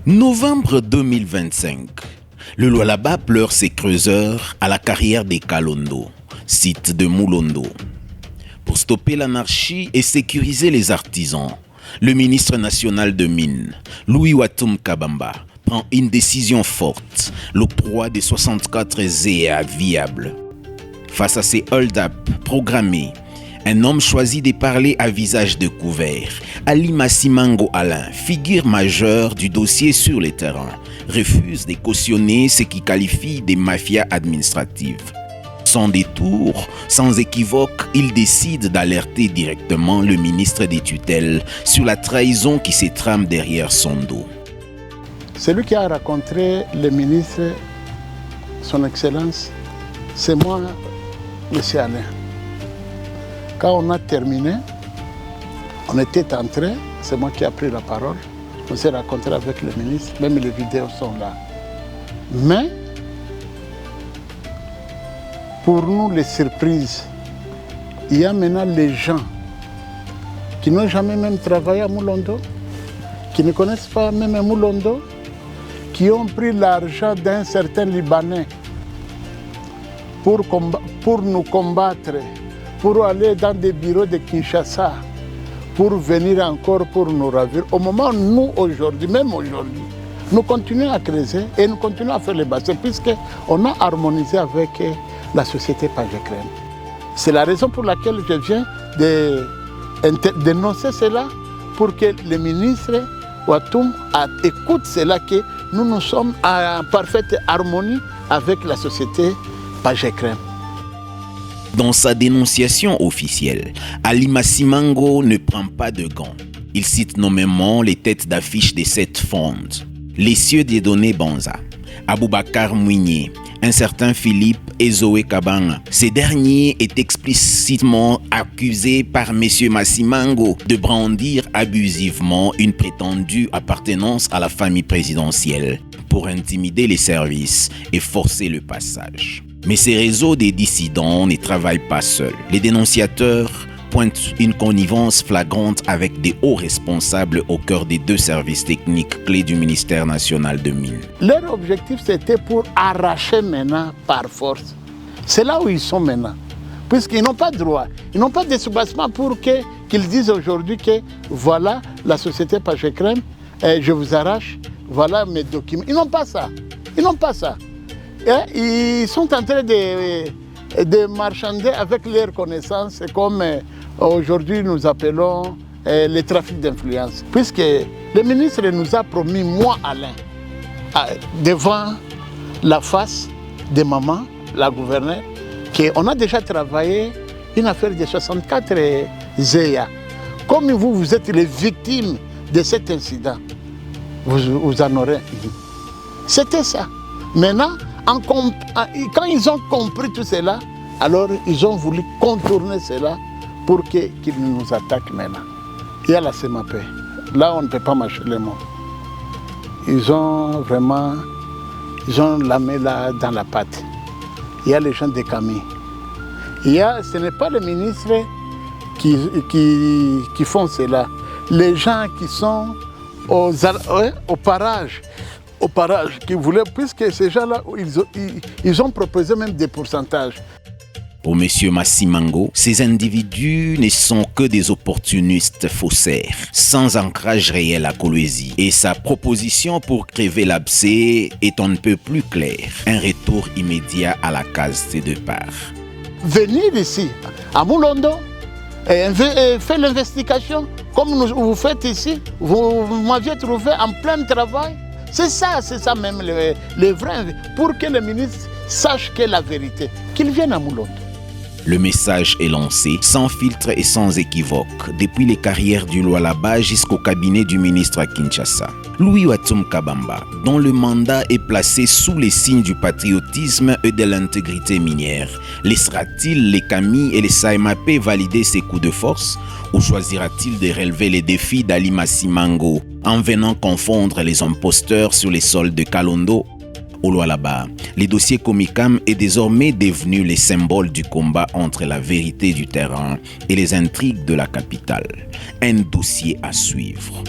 Novembre 2025. Le Lualaba pleure ses creuseurs à la carrière des Kalondo, site de Moulondo. Pour stopper l'anarchie et sécuriser les artisans, le ministre national de Mines, Louis Watum Kabamba, prend une décision forte, l'octroi des 64 ZEA viables. Face à ces hold-up programmés, un homme choisit de parler à visage découvert. Ali Massimango Alain, figure majeure du dossier sur le terrain, refuse de cautionner ce qu'il qualifie de mafia administrative. Sans détour, sans équivoque, il décide d'alerter directement le ministre des tutelles sur la trahison qui se trame derrière son dos. Celui qui a rencontré le ministre, son Excellence, c'est moi, M. Alain. Quand on a terminé, on était entré, c'est moi qui ai pris la parole. On s'est rencontré avec le ministre, même les vidéos sont là. Mais, pour nous, les surprises, il y a maintenant les gens qui n'ont jamais même travaillé à Moulondo, qui ne connaissent pas même Moulondo, qui ont pris l'argent d'un certain Libanais pour nous combattre, pour aller dans des bureaux de Kinshasa, pour venir encore pour nous ravir. Au moment où nous, aujourd'hui, même aujourd'hui, nous continuons à creuser et nous continuons à faire les bassins, puisqu'on a harmonisé avec la société Pagecrem. C'est la raison pour laquelle je viens d'énoncer cela, pour que le ministre Watum écoute cela, que nous sommes en parfaite harmonie avec la société Pagecrem. Dans sa dénonciation officielle, Ali Massimango ne prend pas de gants. Il cite nommément les têtes d'affiche des 7 fonds. Les cieux des données Banza, Aboubakar Mouigné, un certain Philippe et Zoé Kabanga. Ces derniers est explicitement accusé par M. Massimango de brandir abusivement une prétendue appartenance à la famille présidentielle pour intimider les services et forcer le passage. Mais ces réseaux des dissidents ne travaillent pas seuls. Les dénonciateurs pointent une connivence flagrante avec des hauts responsables au cœur des 2 services techniques clés du ministère national de Mines. Leur objectif, c'était pour arracher maintenant par force. C'est là où ils sont maintenant. Puisqu'ils n'ont pas de droit, ils n'ont pas de soubassement pour qu'ils disent aujourd'hui que voilà la société Pagecrem, je vous arrache, voilà mes documents. Ils n'ont pas ça. Ils n'ont pas ça. Et ils sont en train de marchander avec leurs connaissances, comme aujourd'hui nous appelons le trafic d'influence. Puisque le ministre nous a promis, moi Alain, devant la face de maman, la gouverneure, qu'on a déjà travaillé une affaire de 64 ZEA. Comme vous êtes les victimes de cet incident, vous en aurez eu. C'était ça. Maintenant, quand ils ont compris tout cela, alors ils ont voulu contourner cela pour qu'ils nous attaquent maintenant. Il y a la CMAP. Là, on ne peut pas mâcher les mots. Ils ont la main là dans la pâte. Il y a les gens des Camille. Ce n'est pas les ministres qui font cela. Les gens qui sont au parage, qui voulaient, puisque ces gens-là, ils ont proposé même des pourcentages. Pour M. Massimango, ces individus ne sont que des opportunistes faussaires, sans ancrage réel à Kolwezi. Et sa proposition pour crever l'abcès est on ne peut plus claire. Un retour immédiat à la case de départ. Venir ici, à Moulondo, et faire l'investigation, comme vous faites ici, vous m'aviez trouvé en plein travail. C'est ça même le vrai, pour que le ministre sache que la vérité, qu'il vienne à Moulondo. Le message est lancé sans filtre et sans équivoque, depuis les carrières du Lualaba jusqu'au cabinet du ministre à Kinshasa. Louis Watum Kabamba, dont le mandat est placé sous les signes du patriotisme et de l'intégrité minière, laissera-t-il les Camille et les Saïmapé valider ses coups de force ou choisira-t-il de relever les défis d'Ali Massimango en venant confondre les imposteurs sur les sols de Kalondo? Au Lualaba, le dossier Comicam est désormais devenu le symbole du combat entre la vérité du terrain et les intrigues de la capitale. Un dossier à suivre.